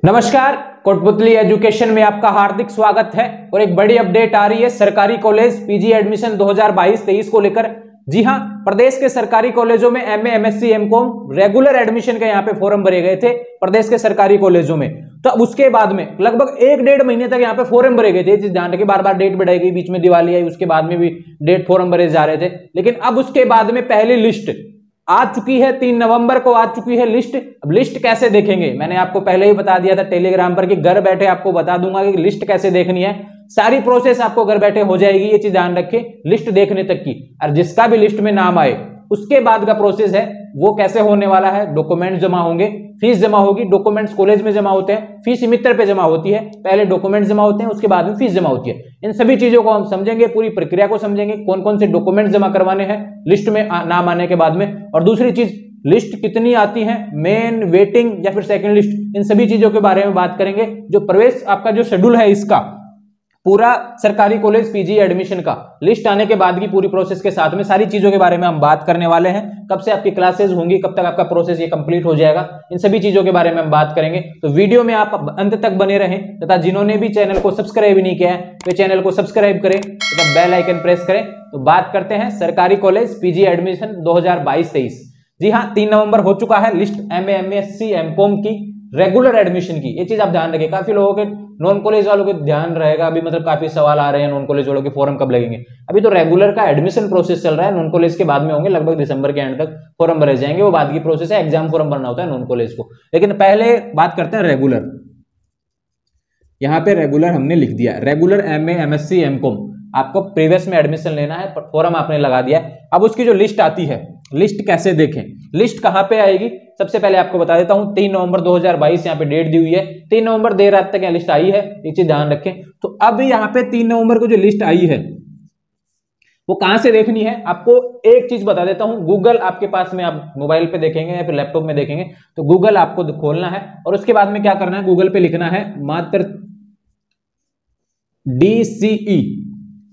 नमस्कार, कोटपुतली एजुकेशन में आपका हार्दिक स्वागत है। और एक बड़ी अपडेट आ रही है सरकारी कॉलेज पीजी एडमिशन 2022-23 को लेकर। जी हां, प्रदेश के सरकारी कॉलेजों में MA, MSc, MCom regular admission के यहां पे फॉर्म भरे गए थे प्रदेश के सरकारी कॉलेजों में। तो उसके बाद में लगभग 1-1.5 महीने तक यहां पे फॉर्म भरे गए थे। ध्यान रखिए, बार बार डेट बढ़ाई गई, बीच में दिवाली आई, उसके बाद में भी डेट फॉर्म भरे जा रहे थे। लेकिन अब उसके बाद में पहली लिस्ट आ चुकी है, 3 नवंबर को आ चुकी है लिस्ट। अब लिस्ट कैसे देखेंगे, मैंने आपको पहले ही बता दिया था टेलीग्राम पर कि घर बैठे आपको बता दूंगा कि लिस्ट कैसे देखनी है। सारी प्रोसेस आपको घर बैठे हो जाएगी, ये चीज ध्यान रखें, लिस्ट देखने तक की। और जिसका भी लिस्ट में नाम आए उसके बाद का प्रोसेस है वो कैसे होने वाला है। डॉक्यूमेंट जमा होंगे, फीस जमा होगी। डॉक्यूमेंट्स कॉलेज में जमा होते हैं, फीस मित्र पे जमा होती है। पहले डॉक्यूमेंट जमा होते हैं, उसके बाद में फीस जमा होती है। इन सभी चीजों को हम समझेंगे, पूरी प्रक्रिया को समझेंगे, कौन कौन से डॉक्यूमेंट जमा करवाने हैं लिस्ट में नाम आने के बाद में। और दूसरी चीज, लिस्ट कितनी आती है, मेन, वेटिंग या फिर सेकंड लिस्ट, इन सभी चीजों के बारे में बात करेंगे। जो प्रवेश आपका जो शेड्यूल है इसका पूरा सरकारी कॉलेज पीजी एडमिशन का लिस्ट आने के बाद की पूरी प्रोसेस के साथ में सारी चीजों के बारे में हम बात करने वाले हैं। कब से आपकी क्लासेस होंगी, कब तक आपका प्रोसेस ये कंप्लीट हो जाएगा, इन सभी चीजों के बारे में हम बात करेंगे। तो वीडियो में आप अंत तक बने रहें तथा जिन्होंने भी चैनल को सब्सक्राइब नहीं किया है वे चैनल को सब्सक्राइब करें तथा बेल आइकन प्रेस करें। तो बात करते हैं सरकारी कॉलेज पीजी एडमिशन 2022-23। जी हाँ, 3 नवंबर हो चुका है लिस्ट एमए, एमएससी, एमकॉम की रेगुलर एडमिशन की। ये चीज आप ध्यान रखें, काफी लोगों के नॉन कॉलेज वालों के ध्यान रहेगा अभी, मतलब काफी सवाल आ रहे हैं नॉन कॉलेज वालों के फॉर्म कब लगेंगे। अभी तो रेगुलर का एडमिशन प्रोसेस चल रहा है, नॉन कॉलेज के बाद में होंगे, लगभग दिसंबर के एंड तक फॉर्म भरे जाएंगे, वो बाद की प्रोसेस है, एग्जाम फॉर्म भरना होता है नॉन कॉलेज को। लेकिन पहले बात करते हैं रेगुलर। यहाँ पे रेगुलर हमने लिख दिया, रेगुलर एमए, एमएससी, एमकॉम आपको प्रीवियस में एडमिशन लेना है, फॉर्म आपने लगा दिया है। अब उसकी जो लिस्ट आती है, लिस्ट कैसे देखें, लिस्ट कहां पे आएगी, सबसे पहले आपको बता देता हूं। 3 नवंबर 2022 यहाँ पे डेट दी हुई है, 3 नवंबर देर रात तक यहाँ लिस्ट आई है, ये चीज ध्यान रखें। तो अब यहाँ पे 3 नवंबर को जो लिस्ट आई है वो कहां से देखनी है, आपको एक चीज बता देता हूं। गूगल आपके पास में, आप मोबाइल पे देखेंगे या फिर लैपटॉप में देखेंगे, तो गूगल आपको खोलना है और उसके बाद में क्या करना है, गूगल पे लिखना है मात्र DCE,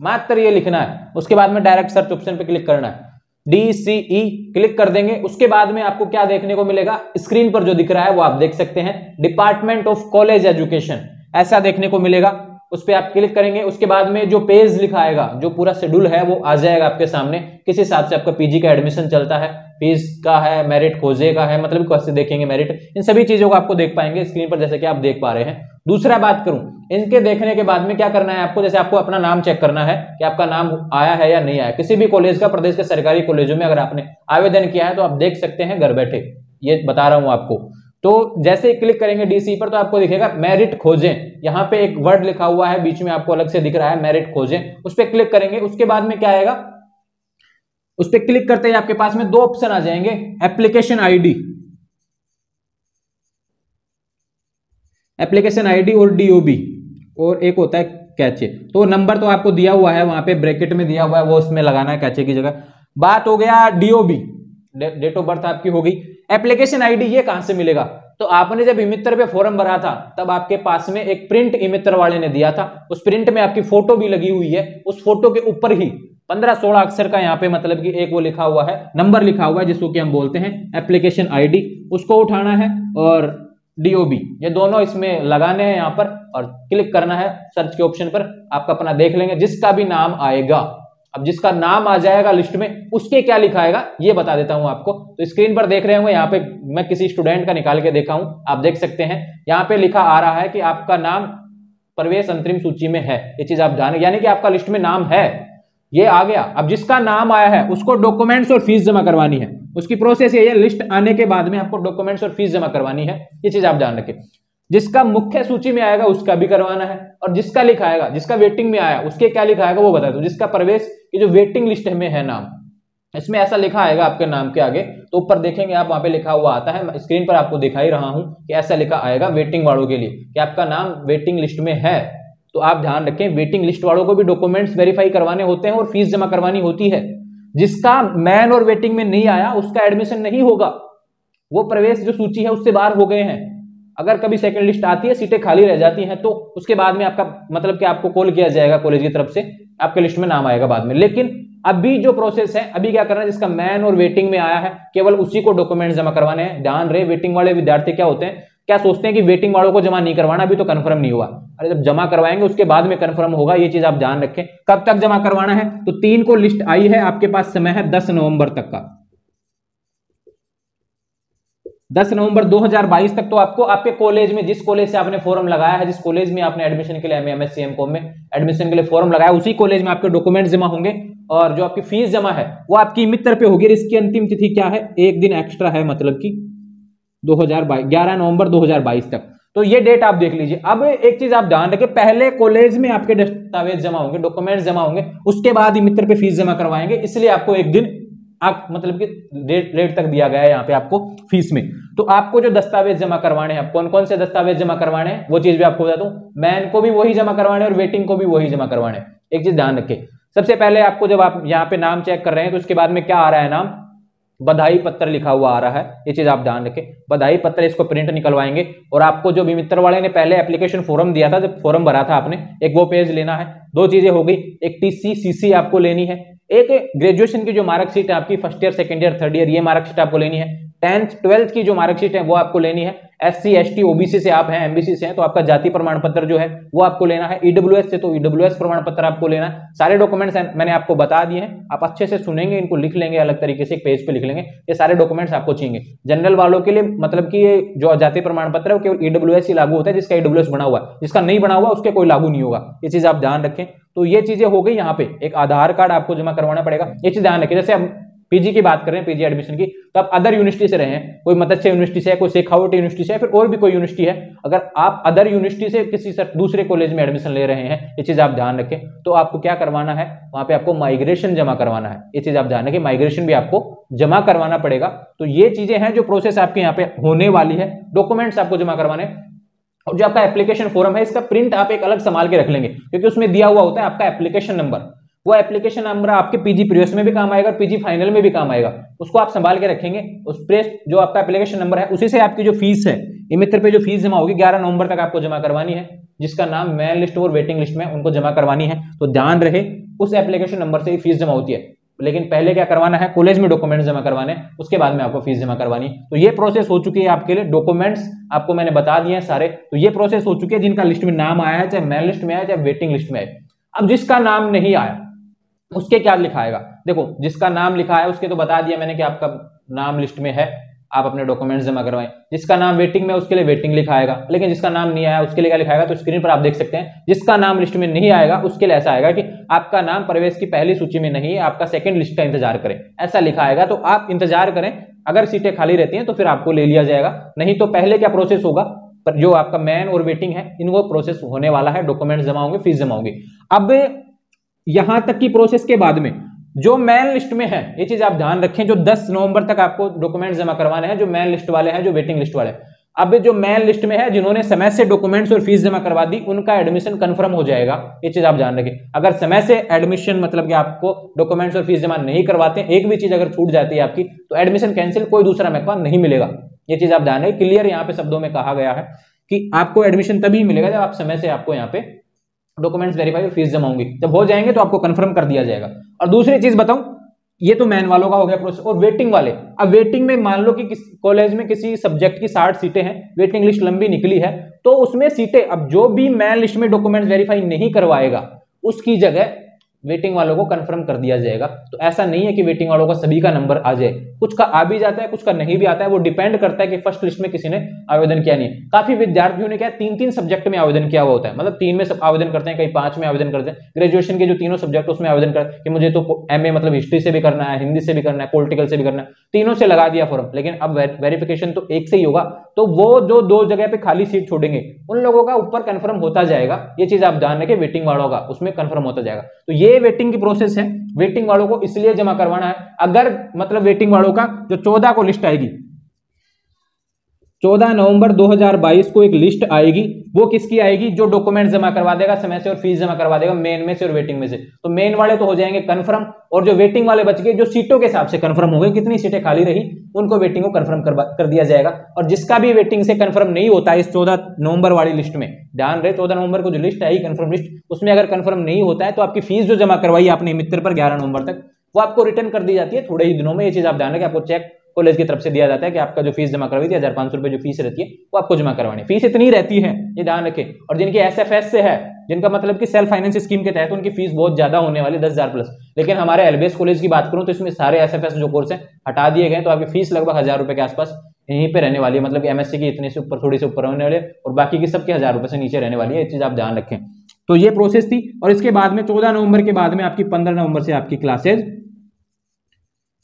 मात्र ये लिखना है। उसके बाद में डायरेक्ट सर्च ऑप्शन पे क्लिक करना है, DCE क्लिक कर देंगे। उसके बाद में आपको क्या देखने को मिलेगा, स्क्रीन पर जो दिख रहा है वो आप देख सकते हैं, डिपार्टमेंट ऑफ कॉलेज एजुकेशन, ऐसा देखने को मिलेगा। उस पर आप क्लिक करेंगे, उसके बाद में जो पेज लिखा आएगा, जो पूरा शेड्यूल है वो आ जाएगा आपके सामने। किस हिसाब से आपका पीजी का एडमिशन चलता है, फीस का है, मेरिट खोजे का है, मतलब कैसे देखेंगे मेरिट, इन सभी चीजों को आपको देख पाएंगे स्क्रीन पर, जैसे कि आप देख पा रहे हैं। दूसरा बात करूं, इनके देखने के बाद में क्या करना है आपको, जैसे आपको अपना नाम चेक करना है कि आपका नाम आया है या नहीं आया किसी भी कॉलेज का। प्रदेश के सरकारी कॉलेजों में अगर आपने आवेदन किया है तो आप देख सकते हैं घर बैठे, ये बता रहा हूं आपको। तो जैसे क्लिक करेंगे डीसी पर तो आपको दिखेगा मेरिट खोजें, यहाँ पे एक वर्ड लिखा हुआ है बीच में आपको अलग से दिख रहा है, मेरिट खोजें, उस पर क्लिक करेंगे। उसके बाद में क्या आएगा, उस पर क्लिक करते ही आपके पास में 2 ऑप्शन आ जाएंगे, एप्लीकेशन आईडी, एप्लीकेशन आईडी और डीओबी, और एक होता है कैचे। तो नंबर तो आपको दिया हुआ है वहां पे ब्रैकेट में दिया हुआ है, वो उसमें लगाना है कैचे की जगह। बात हो गया डीओबी, डेट ऑफ बर्थ आपकी होगी। एप्लीकेशन आईडी ये कहां से मिलेगा, तो आपने जब इमित्र पे फॉर्म भरा था तब आपके पास में एक प्रिंट इमित्र वाले ने दिया था, उस प्रिंट में आपकी फोटो भी लगी हुई है। उस फोटो के ऊपर ही 15-16 अक्षर का यहाँ पे मतलब कि एक वो लिखा हुआ है, नंबर लिखा हुआ है, जिसको कि हम बोलते हैं एप्लीकेशन आईडी, उसको उठाना है। और डीओबी, ये दोनों इसमें लगाने हैं यहाँ पर, और क्लिक करना है सर्च के ऑप्शन पर। आपका अपना देख लेंगे, जिसका भी नाम आएगा, अब जिसका नाम आ जाएगा लिस्ट में उसके क्या लिखा आएगा ये बता देता हूं आपको। तो स्क्रीन पर देख रहे होंगे, यहाँ पे मैं किसी स्टूडेंट का निकाल के देखा हूं, आप देख सकते हैं यहाँ पे लिखा आ रहा है कि आपका नाम प्रवेश अंतरिम सूची में है। ये चीज आप जाने, यानी कि आपका लिस्ट में नाम है, ये आ गया। अब जिसका नाम आया है उसको डॉक्यूमेंट्स और फीस जमा करवानी है, उसकी प्रोसेस ये है, लिस्ट आने के बाद में आपको डॉक्यूमेंट्स और फीस जमा करवानी है, ये चीज आप ध्यान रखें। जिसका मुख्य सूची में आएगा उसका भी करवाना है, और जिसका लिखा आएगा, जिसका वेटिंग में आया उसके क्या लिखा आएगा वो बता दो। जिसका प्रवेश की जो वेटिंग लिस्ट में है नाम, इसमें ऐसा लिखा आएगा आपके नाम के आगे, तो ऊपर देखेंगे आप, वहां पे लिखा हुआ आता है, स्क्रीन पर आपको दिखा ही रहा हूं कि ऐसा लिखा आएगा वेटिंग वालों के लिए कि आपका नाम वेटिंग लिस्ट में है। तो आप ध्यान रखें, वेटिंग लिस्ट वालों को भी डॉक्यूमेंट्स वेरीफाई करवाने होते हैं और फीस जमा करवानी होती है। जिसका मैन और वेटिंग में नहीं आया उसका एडमिशन नहीं होगा, वो प्रवेश जो सूची है उससे बाहर हो गए हैं। अगर कभी सेकंड लिस्ट आती है, सीटें खाली रह जाती हैं, तो उसके बाद में आपका मतलब कि आपको कॉल किया जाएगा कॉलेज की तरफ से, आपके लिस्ट में नाम आएगा बाद में। लेकिन अभी जो प्रोसेस है, अभी क्या करना है, जिसका मैन और वेटिंग में आया है केवल उसी को डॉक्यूमेंट जमा करवाने हैं। ध्यान रहे, वेटिंग वाले विद्यार्थी क्या होते हैं, क्या सोचते हैं कि वेटिंग वालों को जमा नहीं करवाना, अभी तो कंफर्म नहीं हुआ। अरे जब जमा करवाएंगे उसके बाद में कंफर्म होगा, ये चीज आप ध्यान रखें। कब तक जमा करवाना है? तो 3 को लिस्ट आई है, आपके पास समय है 10 नवंबर तक का। 10 नवंबर 2022 तक तो आपको आपके कॉलेज में, जिस कॉलेज से आपने फॉर्म लगाया है, जिस कॉलेज में आपने एडमिशन के लिए एमएससी एमकॉम में एडमिशन के लिए फॉर्म लगाया, उसी कॉलेज में आपके डॉक्यूमेंट जमा होंगे और जो आपकी फीस जमा है वो आपकी मित्र पे होगी। इसकी अंतिम तिथि क्या है? एक दिन एक्स्ट्रा है, मतलब कि 11 नवंबर 2022 तक। तो ये डेट आप देख लीजिए। अब एक चीज आप ध्यान रखें, पहले कॉलेज में आपके दस्तावेज जमा होंगे, डॉक्यूमेंट्स जमा होंगे, उसके बाद ही मित्र पे फीस जमा करवाएंगे, इसलिए आपको एक दिन आप मतलब कि डेट तक दिया गया है यहाँ पे आपको फीस में। तो आपको जो दस्तावेज जमा करवाने हैं, कौन कौन से दस्तावेज जमा करवाने हैं वो चीज भी आपको बता दूं। मैन को भी वही जमा करवाने और वेटिंग को भी वही जमा करवाने हैं। एक चीज ध्यान रखें, सबसे पहले आपको जब आप यहाँ पे नाम चेक कर रहे हैं तो उसके बाद में क्या आ रहा है? नाम, बधाई पत्र लिखा हुआ आ रहा है, ये चीज आप ध्यान रखें। बधाई पत्र, इसको प्रिंट निकलवाएंगे और आपको जो भी मित्र वाले ने पहले एप्लीकेशन फॉर्म दिया था, जब फॉर्म भरा था आपने, एक वो पेज लेना है। दो चीजें हो गई, एक टीसी सीसी आपको लेनी है, एक ग्रेजुएशन की जो मार्कशीट है आपकी, first year second year third year, ये मार्कशीट आपको लेनी है। 10th 12th की जो मार्कशीट है वो आपको लेनी है। SC ST OBC से आप हैं, MBC से हैं तो आपका जाति प्रमाण पत्र जो है वो आपको लेना है। EWS से तो EWS प्रमाण पत्र आपको लेना है। सारे डॉक्यूमेंट्स मैंने आपको बता दिए हैं, आप अच्छे से सुनेंगे, इनको लिख लेंगे, अलग तरीके से एक पेज पे लिख लेंगे। ये सारे डॉक्यूमेंट्स आपको चाहिए। जनरल वालों के लिए मतलब कि ये जो जाति प्रमाण पत्र है वो केवल EWS ही लागू होता है, जिसका EWS बना हुआ है, जिसका नहीं बना हुआ उसके कोई लागू नहीं होगा। ये चीज आप ध्यान रखें। तो ये चीजें हो गई। यहाँ पे एक आधार कार्ड आपको जमा करवाना पड़ेगा, ये चीज ध्यान रखें। जैसे हम पीजी की बात करें, पीजी एडमिशन की, तो आप अदर यूनिवर्सिटी से रहे हैं, कोई मत्स्य यूनिवर्सिटी से है, कोई शेखावटी यूनिवर्सिटी से है, फिर और भी कोई यूनिवर्सिटी है, अगर आप अदर यूनिवर्सिटी से किसी दूसरे कॉलेज में एडमिशन ले रहे हैं, ये चीज आप ध्यान रखें। तो आपको क्या करवाना है? वहां पे आपको माइग्रेशन जमा करवाना है, ये चीज आप ध्यान रखें। माइग्रेशन भी आपको जमा करवाना पड़ेगा। तो ये चीजें हैं जो प्रोसेस आपके यहाँ पे होने वाली है। डॉक्यूमेंट्स आपको जमा करवाने, और जो आपका एप्लीकेशन फॉर्म है इसका प्रिंट आप एक अलग संभाल के रख लेंगे, क्योंकि उसमें दिया हुआ होता है आपका एप्लीकेशन नंबर। वो एप्लीकेशन नंबर आपके पीजी प्रीवियस में भी काम आएगा, पीजी फाइनल में भी काम आएगा, उसको आप संभाल के रखेंगे। उस प्रेस जो आपका एप्लीकेशन नंबर है उसी से आपकी जो फीस है, ये मित्र पे जो फीस जमा होगी 11 नवंबर तक आपको जमा करवानी है। जिसका नाम मेन लिस्ट और वेटिंग लिस्ट में उनको जमा करवानी है। तो ध्यान रहे, उस एप्लीकेशन नंबर से ही फीस जमा होती है, लेकिन पहले क्या करवाना है? कॉलेज में डॉक्यूमेंट्स जमा करवाने, उसके बाद में आपको फीस जमा करवानी है। तो ये प्रोसेस हो चुकी है आपके लिए। डॉक्यूमेंट्स आपको मैंने बता दिए हैं सारे। तो ये प्रोसेस हो चुकी है, जिनका लिस्ट में नाम आया है, चाहे मेन लिस्ट में आया चाहे वेटिंग लिस्ट में आया। अब जिसका नाम नहीं आया उसके क्या लिखाएगा? देखो, जिसका नाम लिखा है उसके तो बता दिया मैंने कि आपका नाम लिस्ट में है, आप अपने डॉक्यूमेंट्स जमा करवाएं। जिसका नाम वेटिंग में उसके लिए वेटिंग लिखाएगा, लेकिन जिसका नाम नहीं आया उसके लिए क्या लिखाएगा? तो स्क्रीन पर आप देख सकते हैं, जिसका नाम लिस्ट में नहीं आएगा उसके लिए ऐसा आएगा कि आपका नाम प्रवेश की पहली सूची में नहीं है, आपका सेकंड लिस्ट का इंतजार करें, ऐसा लिखा आएगा। तो आप इंतजार करें, अगर सीटें खाली रहती हैं तो फिर आपको ले लिया जाएगा, नहीं तो पहले क्या प्रोसेस होगा? पर जो आपका मेन और वेटिंग है इनको प्रोसेस होने वाला है, डॉक्यूमेंट्स जमा होंगे, फीस जमा होगी। अब यहां तक की प्रोसेस के बाद में जो मेन लिस्ट में है, ये चीज आप ध्यान रखें, जो 10 नवंबर तक आपको डॉक्यूमेंट्स जमा करवाने हैं, जो मेन लिस्ट वाले हैं, जो वेटिंग लिस्ट वाले। अब जो मेन लिस्ट में है, जिन्होंने समय से डॉक्यूमेंट्स और फीस जमा करवा दी, उनका एडमिशन कंफर्म हो जाएगा, ये चीज आप ध्यान रखें। अगर समय से एडमिशन मतलब कि आपको डॉक्यूमेंट्स और फीस जमा नहीं करवाते, एक भी चीज अगर छूट जाती है आपकी, तो एडमिशन कैंसिल, कोई दूसरा मौका नहीं मिलेगा। ये चीज आप ध्यान रखें, क्लियर यहाँ पे शब्दों में कहा गया है कि आपको एडमिशन तभी मिलेगा जब आप समय से आपको यहाँ पे डॉक्यूमेंट्स वेरीफाई और फीस जमा होंगी। जब हो जाएंगे तो आपको कंफर्म कर दिया जाएगा। और दूसरी चीज बताऊं, ये तो मैन वालों का हो गया प्रोसेस। और वेटिंग वाले, अब वेटिंग में मान लो कि कॉलेज में किसी सब्जेक्ट की 60 सीटें हैं, वेटिंग लिस्ट लंबी निकली है, तो उसमें सीटें, अब जो भी मैन लिस्ट में डॉक्यूमेंट्स वेरीफाई नहीं करवाएगा उसकी जगह वेटिंग वालों को कंफर्म कर दिया जाएगा। तो ऐसा नहीं है कि वेटिंग वालों का सभी का नंबर आ जाए, कुछ का आ भी जाता है, कुछ का नहीं भी आता है। वो डिपेंड करता है कि फर्स्ट लिस्ट में किसी ने आवेदन किया नहीं है। काफी विद्यार्थियों ने क्या 3-3 सब्जेक्ट में आवेदन किया हुआ होता है, मतलब 3 में सब आवेदन करते हैं, कहीं 5 में आवेदन करते हैं। ग्रेजुएशन के जो तीनों सब्जेक्ट उसमें आवेदन कर कि मुझे तो MA मतलब हिस्ट्री से भी करना है, हिंदी से भी करना है, पॉलिटिकल से भी करना है, तीनों से लगा दिया फॉर्म। लेकिन अब वेरिफिकेशन तो एक से ही होगा, तो वो जो 2 जगह पे खाली सीट छोड़ेंगे उन लोगों का ऊपर कंफर्म होता जाएगा। ये चीज आप ध्यान रखें, वेटिंग वालों का उसमें कंफर्म होता जाएगा। तो ये वेटिंग की प्रोसेस है। वेटिंग वालों को इसलिए जमा करवाना है, अगर मतलब वेटिंग वालों का जो 14 को लिस्ट आएगी, 14 नवंबर 2022 को एक लिस्ट आएगी, वो किसकी आएगी? जो डॉक्यूमेंट जमा करवा देगा समय से और फीस जमा करवा देगा मेन में से और वेटिंग में से। तो मेन वाले तो हो जाएंगे कंफर्म, और जो वेटिंग वाले बच गए, जो सीटों के हिसाब से कंफर्म हो गए, कितनी सीटें खाली रही, उनको वेटिंग को कंफर्म कर दिया जाएगा। और जिसका भी वेटिंग से कंफर्म नहीं होता है इस 14 नवंबर वाली लिस्ट में, ध्यान रहे 14 नवंबर को जो लिस्ट आई कंफर्म लिस्ट, उसमें अगर कंफर्म नहीं होता है तो आपकी फीस जो जमा करवाई आपने मित्र पर 11 नवंबर तक, वो आपको रिटर्न कर दी जाती है थोड़े ही दिनों में। ये चीज आप ध्यान रखें, आपको चेक कॉलेज की तरफ से दिया जाता है कि आपका जो फीस जमा करवाई थी 1500 रुपए जो फीस रहती है वो आपको जमा करवानी। फीस इतनी रहती है, ये ध्यान रखें। और जिनकी एसएफएस से है, जिनका मतलब कि सेल्फ फाइनेंस स्कीम के तहत, उनकी फीस बहुत ज्यादा होने वाली 10,000 प्लस। लेकिन हमारे एलबीएस कॉलेज की बात करूं तो इसमें सारे एसएफएस जो कोर्स है हटा दिए गए, तो आपकी फीस लगभग 1000 रुपए के आसपास यहीं पे रहने वाली है। मतलब एमएससी की इतने से ऊपर, थोड़ी से ऊपर होने वाले, और बाकी की सबके 1000 रुपए से नीचे रहने वाली है। ये चीज आप ध्यान रखें। तो ये प्रोसेस थी। और इसके बाद में 14 नवंबर के बाद में आपकी 15 नवंबर से आपकी क्लासेज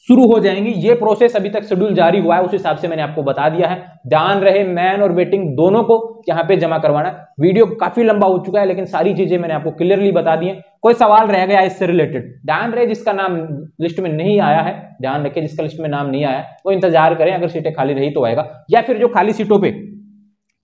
शुरू हो जाएंगी। ये प्रोसेस अभी तक शेड्यूल जारी हुआ है, उस हिसाब से मैंने आपको बता दिया है। ध्यान रहे, मैन और वेटिंग दोनों को यहाँ पे जमा करवाना। वीडियो काफी लंबा हो चुका है, लेकिन सारी चीजें मैंने आपको क्लियरली बता दी है। कोई सवाल रह गया इससे रिलेटेड, ध्यान रहे, जिसका नाम लिस्ट में नहीं आया है, ध्यान रखें, जिसका लिस्ट में नाम नहीं आया है वो इंतजार करें, अगर सीटें खाली रही तो आएगा। या फिर जो खाली सीटों पे,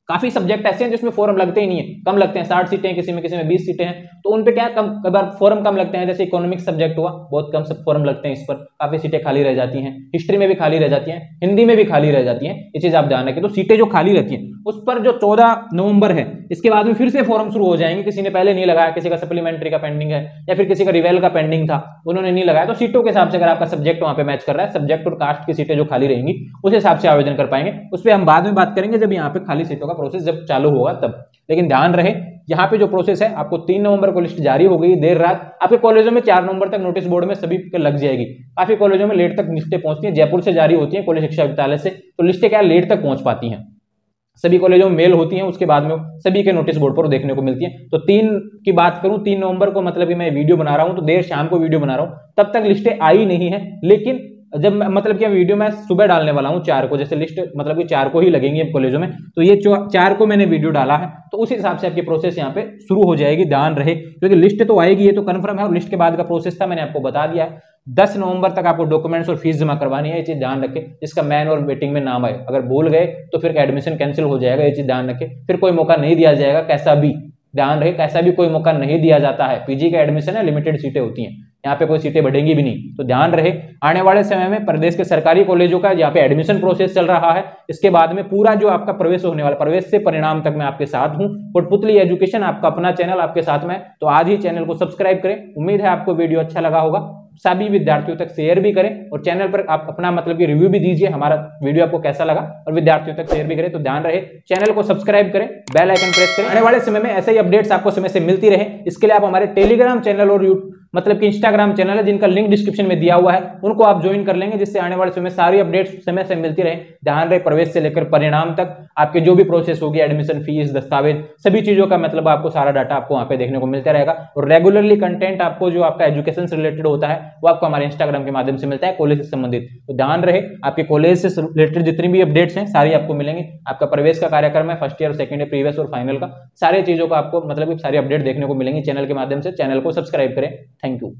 काफी सब्जेक्ट ऐसे हैं जिसमें फॉर्म लगते ही नहीं है, कम लगते हैं, 60 सीटें हैं, किसी में 20 सीटें हैं, तो उन पे क्या कम, कई बार फॉर्म कम लगते हैं। जैसे इकोनॉमिक्स सब्जेक्ट हुआ, बहुत कम सब फॉर्म लगते हैं, इस पर काफी सीटें खाली रह जाती हैं। हिस्ट्री में भी खाली रह जाती हैं, हिंदी में भी खाली रह जाती हैं, ये चीज आप ध्यान रखें। तो सीटें जो खाली रहती हैं उस पर जो 14 नवंबर है, इसके बाद में फिर से फॉर्म शुरू हो जाएंगे। किसी ने पहले नहीं लगाया, किसी का सप्लीमेंट्री का पेंडिंग है, या फिर किसी का रिवेल का पेंडिंग था, उन्होंने नहीं लगाया, तो सीटों के हिसाब से अगर आपका सब्जेक्ट वहां पे मैच कर रहा है, सब्जेक्ट और कास्ट की सीटें जो खाली रहेंगी उस हिसाब से आवेदन कर पाएंगे। उस पर हम बाद में बात करेंगे जब यहाँ पे खाली सीटों का प्रोसेस जब चालू होगा तब। लेकिन ध्यान रहे, यहाँ पे जो प्रोसेस है, आपको 3 नवंबर को लिस्ट जारी हो गई देर रात। आपके कॉलेजों में 4 नवंबर तक नोटिस बोर्ड में सभी के लग जाएगी। काफी कॉलेजों में लेट तक लिस्टें पहुंचती हैं, जयपुर से जारी होती है कॉलेज शिक्षा विद्यालय से, तो लिस्टें क्या लेट तक पहुंच पाती हैं। सभी कॉलेजों में मेल होती हैं, उसके बाद में सभी के नोटिस बोर्ड पर देखने को मिलती है। तो 3 की बात करूं, 3 नवंबर को मतलब कि मैं वीडियो बना रहा हूं तो देर शाम को वीडियो बना रहा हूं, तब तक लिस्टें आई नहीं है। लेकिन जब मतलब कि वीडियो मैं सुबह डालने वाला हूं 4 को, जैसे लिस्ट मतलब कि 4 को ही लगेंगी अब कॉलेजों में, तो ये 4 को मैंने वीडियो डाला है, तो उस हिसाब से आपकी प्रोसेस यहाँ पे शुरू हो जाएगी। ध्यान रहे, क्योंकि लिस्ट तो आएगी, ये तो कंफर्म है, और लिस्ट के बाद का प्रोसेस था मैंने आपको बता दिया है। 10 नवंबर तक आपको डॉक्यूमेंट्स और फीस जमा करवानी है, ये चीज ध्यान रखें। इसका मैन और वेटिंग में नाम आए, अगर भूल गए तो फिर एडमिशन कैंसिल हो जाएगा, ये चीज ध्यान रखें। फिर कोई मौका नहीं दिया जाएगा, कैसा भी ध्यान रहे, कैसा भी कोई मौका नहीं दिया जाता है। पीजी का एडमिशन है, लिमिटेड सीटें होती हैं, यहाँ पे कोई सीटें बढ़ेंगी भी नहीं। तो ध्यान रहे, आने वाले समय में प्रदेश के सरकारी कॉलेजों का यहाँ पे एडमिशन प्रोसेस चल रहा है। इसके बाद में पूरा जो आपका प्रवेश होने वाला, प्रवेश से परिणाम तक मैं आपके साथ हूँ। कोटपुतली एजुकेशन आपका अपना चैनल आपके साथ में, तो आज ही चैनल को सब्सक्राइब करें। उम्मीद है आपको वीडियो अच्छा लगा होगा, सभी विद्यार्थियों तक शेयर भी करें, और चैनल पर आप अपना मतलब कि रिव्यू भी दीजिए, हमारा वीडियो आपको कैसा लगा, और विद्यार्थियों तक शेयर भी करें। तो ध्यान रहे, चैनल को सब्सक्राइब करें, बेल आइकन प्रेस करें। आने वाले समय में ऐसे ही अपडेट्स आपको समय से मिलती रहे, इसके लिए आप हमारे टेलीग्राम चैनल और मतलब कि इंस्टाग्राम चैनल है, जिनका लिंक डिस्क्रिप्शन में दिया हुआ है, उनको आप ज्वाइन कर लेंगे, जिससे आने वाले समय सारी अपडेट्स समय से मिलती रहे। ध्यान रहे, प्रवेश से लेकर परिणाम तक आपके जो भी प्रोसेस होगी, एडमिशन, फीस, दस्तावेज, सभी चीजों का मतलब आपको सारा डाटा आपको वहां पे देखने को मिलता रहेगा। और रेगुलरली कंटेंट आपको जो आपका एजुकेशन से रिलेटेड होता है वो आपको हमारे इंस्टाग्राम के माध्यम से मिलता है, कॉलेज से संबंधित। तो ध्यान रहे, आपके कॉलेज से रिलेटेड जितनी भी अपडेट्स हैं सारी आपको मिलेंगी। आपका प्रवेश का कार्यक्रम है, first year, second year, previous और फाइनल का, सारी चीजों का आपको मतलब सारी अपडेट देखने को मिलेंगी चैनल के माध्यम से। चैनल को सब्सक्राइब करें। Thank you.